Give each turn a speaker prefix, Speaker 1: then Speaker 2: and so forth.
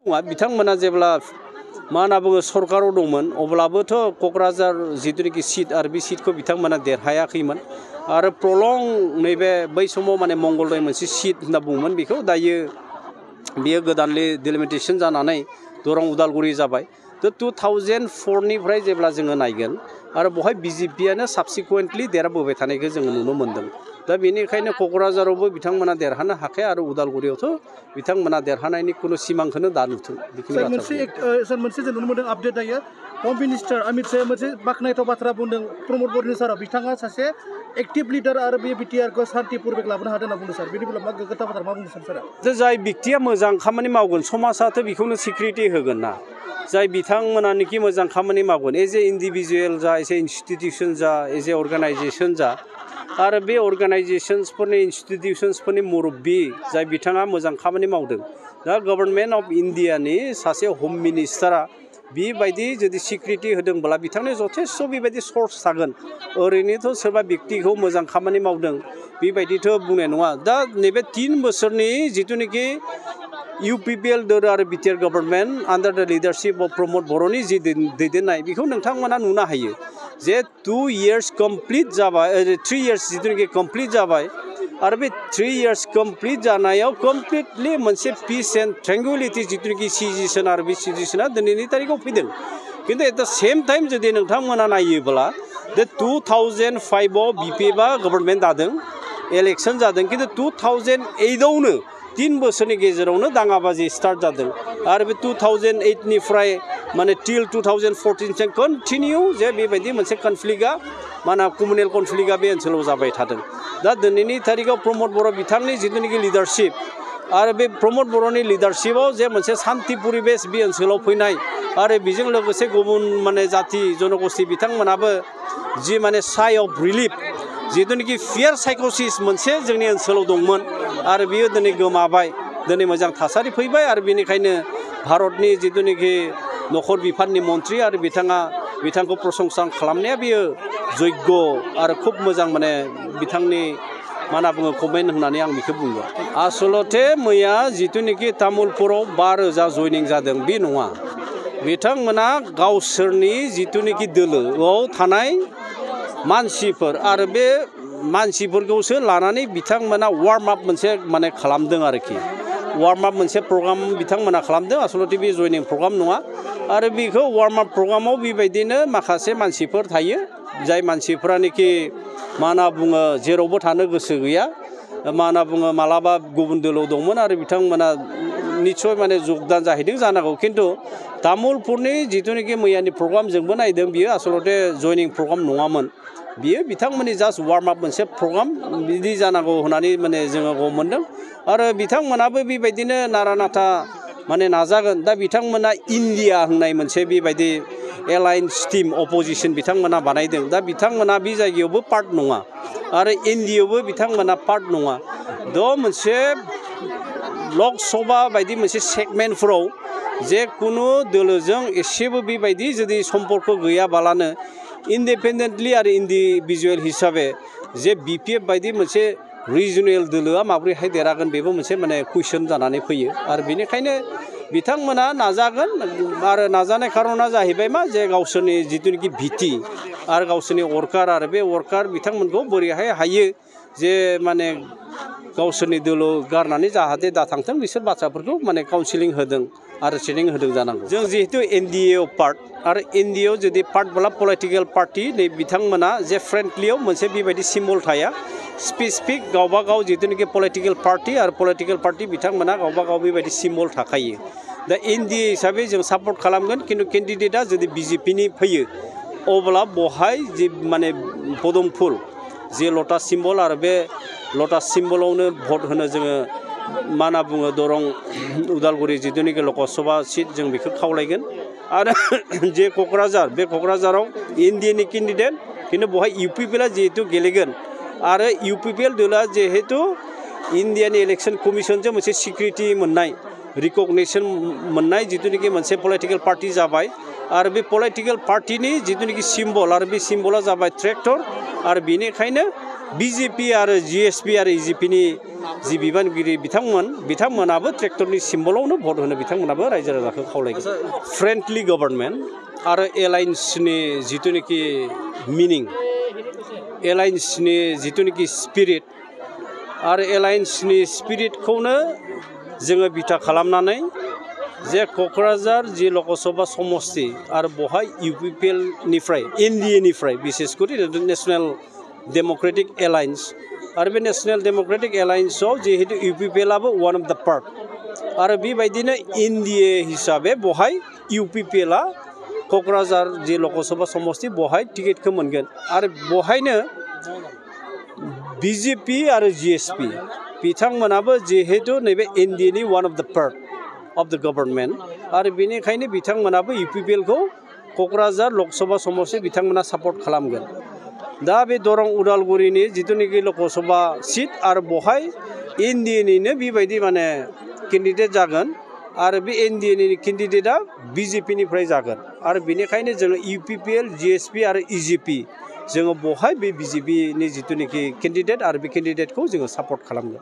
Speaker 1: बिथांमोना जेब्ला मा होनना बुङो सरकाराव दंमोन अब्लाबोथ' क'क्राझार जिथुनिखि सीट आरो बे सीटखौ बिथांमोना देरहायाखैमोन आरो प्रलं नैबे बै समाव माने मंगलदै मोनसे सीट होनना बुङोमोन बेखौ दायो बियो गोदानलि डिलिमिटेसन जानानै दरं उदालगुरि जाबाय 2004 निफ्राय जेब्ला जोङो नायगोन आरो बहाय बिजेपियानो साबसिकुवेन्टलि देरहाबोबाय थानायखौ जोङो नुनो मोन्दों दा बेनिखायनो क'क्राझारावबो बिथांमोना देरहानो हाखाया आरो उदालगुरियावथ' बिथांमोना देरहानायनि खुनु सिमांखौनो दा नुथों
Speaker 2: सर मोनसे जों नुनो मोन्दों आपडेट दायो हम मिनिस्टार अमित शाहआ मोनसे बाख्नायथाव बाथ्रा बुंदों प्रमद बर'नि साराव बिथाङा सासे एक्टिभ लिडार आरो बे बिटिआरखौ शान्तिपुर लाबोनो हादों होनना बुंदों सार बेनि बेलायाव मा गोग्गाथाव बाथ्रा मा बुंदों सारा
Speaker 1: जाय व्यक्तिया मोजां खामानि मावगोन समाजाथ' बेखौनो सिकिउरिटि होगोन ना जाय बिथांमोनानोखि मोजां खामानि मावगोन एज ए इन्डिभिजुवेल जा एज ए इन्स्टिटिउसन जा एज ए अर्गानाइजेसन जा आरो बे अर्गानाइजेसन्सफोरनि इन्स्टिटिउसन्सफोरनि मुरब्बी जाय बिथाङा मोजां खामानि मावदों दा गभर्नमेन्ट अफ इन्डियानि सासे हम मिनिस्टारा बेबायदि जुदि सिकिउरिटि होदोंब्ला बिथांनि जथेस्थ' बेबायदि सर्स थागोन ओरैनोथ' सोरबा व्यक्तिखौ मोजां खामानि मावदों बेबायदिथ' बुंनाय नङा दा नैबे 3 बोसोरनि जिथुनिखि UPPL दोर आरो बिटिआर गभर्नमेन्ट आन्डार द लिडारशिप अफ प्रमद बर'नि जि दैदेननाय बेखौ नोंथांमोना नुनो हायो जे 2 years कमप्लिट जाबाय 3 years जिथुनिखि कमप्लिट जाबाय आरो बे 3 years कमप्लिट जानायाव कमप्लिटलि मोनसे पिस एन्ड ट्रेंगुलिटि जिथुनिखि सिचुएसन आरो बे सिचुएसना दिनैनि तारिखआव फैदों खिन्थु एट द सेम टाइम जुदि नोंथांमोना नायोब्ला बे 2005आव बिपिएफआ गभर्नमेन्ट दादों इलेक्सन जादों खिन्थु 2008 आवनो 3 बोसोरनि गेजेरावनो दाङाबाजि स्टार्ट जादों आरो बे 2008 निफ्राय माने टिल 2014 सिम कन्टिनिउ जे बेबायदि मोनसे कनफ्लिक्टआ माने कम्युनेल कनफ्लिक्टआ बे ओनसोलाव जाबाय थादों दा दिनैनि तारिखआव प्रमद बर' बिथांनि जिथुनिखि लिडारशिप आरो बे प्रमद बर'नि लिडारशिपआव जे मोनसे शान्ति परिबेस बे ओनसोलाव फैनाय आरो बेजों लोगोसे गुबुन माने जाति जनगोष्ठी बिथांमोनाबो जि माने साइ अफ रिलिफ जिथुनिखि फियार साइकोसिस मोनसे जोंनि ओनसोलाव दंमोन आरो बियो दिनै गोमाबाय दिनै मोजां थासारि फैबाय आरो बेनिखायनो भारतनि जिथुनिखि नखर बिफाननि मन्थ्रि आरो बिथांखौ प्रशंसा खालामनाया बियो जग्य आरो खुब मोजां माने बिथांनि मा होनना बुङो कमेन्ट होननानै आं बेखौ बुंगोन आसलते मैया जिथुनिखि तामुलपुराव 5,000 जयनिं जादों बे नङा बिथांमोना गावसोरनि जिथुनिखि दोलोआव थानाय मानसिफोर आरो बे मानसिफोरखौसो लानानै बिथांमोना वार्म आप मोनसे माने खालामदों आरोखि वार्म आप मोनसे प्रग्राम बिथांमोना खालामदों आसलते बे जयनिं प्रग्राम नङा आरो बेखौ वार्म आप प्रग्रामाव बेबायदिनो माखासे मानसिफोर थायो जाय मानसिफोरानोखि मा होनना बुङो जेरावबो थानो गोसो गैया मा होनना बुङो मालाबा गुबुन दोलोआव दंमोन आरो बिथांमोना निस्सय माने जगदान जाहैदों जानांगौ खिन्थु तामुलपुरनि जिथुनिखि मैयानि प्रग्रामजोंबो नायदों बियो आसलते जयनिं प्रग्राम नङामोन बियो बिथांमोननि जास्ट वार्म आप मोनसे प्रग्राम बिदि जानांगौ होननानै माने जोङो मोन्दों आरो बिथांमोनाबो बेबायदिनो नारा नाथा माने नाजागोन दा बिथांमोना इन्डिया होननाय मोनसे बेबायदि एलायन्स टीम अपोजिशन बिथांमोना बानायदों दा बिथांमोना बे जायगायावबो पार्ट नङा आरो एनडिएआवबो बिथांमोना पार्ट नङा द' मोनसे लक सभा बायदि मोनसे सेगमेन्टफोराव जे कुनु दोलोजों एसेबो बेबायदि जुदि सम्पर्क गैयाबालानो इन्डिपेन्डेन्टलि आरो इन्डिभिजुवेल हिसाबै जे बिपिएफ बायदि मोनसे रिजनेल दोलोआ माबोरैहाय देरहागोन बेबो मोनसे माने कुइसन जानानै फैयो आरो बेनिखायनो बिथांमोना नाजागोन आरो नाजानाय खारना जाहैबाय मा जे गावसोरनि जिथुनिखि भिटि आरो गावसोरनि वर्कार आरो बे वर्कार बिथांमोनखौ बोरैहाय हायो जे माने गावसोरनि दोलो गारनानै जाहाथे दा थांथों बिसोर बाथ्राफोरखौ माने काउन्सिलिं होदों आरो ट्रेनिं होदों जानांगौ जों जिहेतु एनडिएआव पार्ट आरो एनडिएआव जुदि पार्टब्ला पलिटिकेल पार्टि नै बिथांमोना जे फ्रेन्डलियाव मोनसे बेबायदि सिम्बल थाया स्पेसिफिक गावबा गाव जिथुनिखि पलिटिकेल पार्टि आरो पलिटिकेल पार्टि बिथांमोना गावबा गाव बेबायदि सिम्बल थाखायो दा एनडिए हिसाबै जों सापर्ट खालामगोन खिन्थु केन्डिडेटआ जुदि बिजेपिनि फैयो अब्ला बहाय जि माने पदम फुल जे लटास सिम्बल आरो बे लटास सिम्बलावनो भट होनो जोङो मा होनना बुङो दरं उदालगुरि जिथुनिखि लकसभा सीट जों बेखौ खावलायगोन आरो जे क'क्राझार बे क'क्राझाराव एनडिएनि केन्डिडेट खिन्थु बहाय इउपिपिएलआ जिहेतु गेलेगोन आरो इउपिपिएल दोलोआ जिहेतु इन्डियानि इलेक्सन कमिसनजों मोनसे सिकिउरिटि मोननाय रिकगनिसन मोननाय जिथुनिखि मोनसे पलिटिकेल पार्टि जाबाय आरो बे पलिटिकेल पार्टिनि जिथुनिखि सिम्बल आरो बे सिम्बला जाबाय ट्रेक्टर आरो बेनिखायनो BJP आरो GSP आरो EJPनि जि बिबानगिरि बिथांमोनाबो ट्रेक्टरनि सिम्बलावनो भट होनो बिथांमोनाबो रायजो राजाखौ खावलायगोन फ्रेन्डलि गभर्नमेन्ट आरो एलायन्सनि जिथुनिखि मिनिं एलायन्सनि जिथुनिखि स्पिरिट आरो एलायन्सनि स्पिरिटखौनो जोङो बिथा खालामनानै जे क'क्राझार जि लकसभा समस्ति आरो बहाय UPPLनिफ्राय NDAनिफ्राय बिसेसकरि नेशनेल डेम'क्रेटिक एलायन्स आरो बे नेशनेल डेम'क्रेटिक एलायन्सआव जिहेतु UPPLआबो वान अफ द पार्ट आरो बेबायदिनो NDA हिसाबै बहाय UPPLआ क'क्राझार जि लकसभा समस्ति बहाय टिकेटखौ मोनगोन आरो बहायनो BJP आरो GSP बिथांमोनाबो जिहेतु नैबे NDAनि वान अफ द पार्ट अफ द गभर्नमेन्ट आरो बेनिखायनो बिथांमोनाबो UPPLखौ क'क्राझार लकसभा समस्ति बिथांमोना सापर्ट खालामगोन दा बे दरं उदालगुरिनि जिथुनिखि लकसभा सिट आरो बहाय NDAनिनो बेबायदि माने केन्डिडेट जागोन आरो बे NDAनि केन्डिडेटआ BJPनिफ्राय जागोन आरो बेनिखायनो जोङो UPPL GSP आरो EJP जोङो बहाय बे BJPनि जिथुनिखि केन्डिडेट आरो बे केन्डिडेटखौ जोङो सापर्ट खालामगोन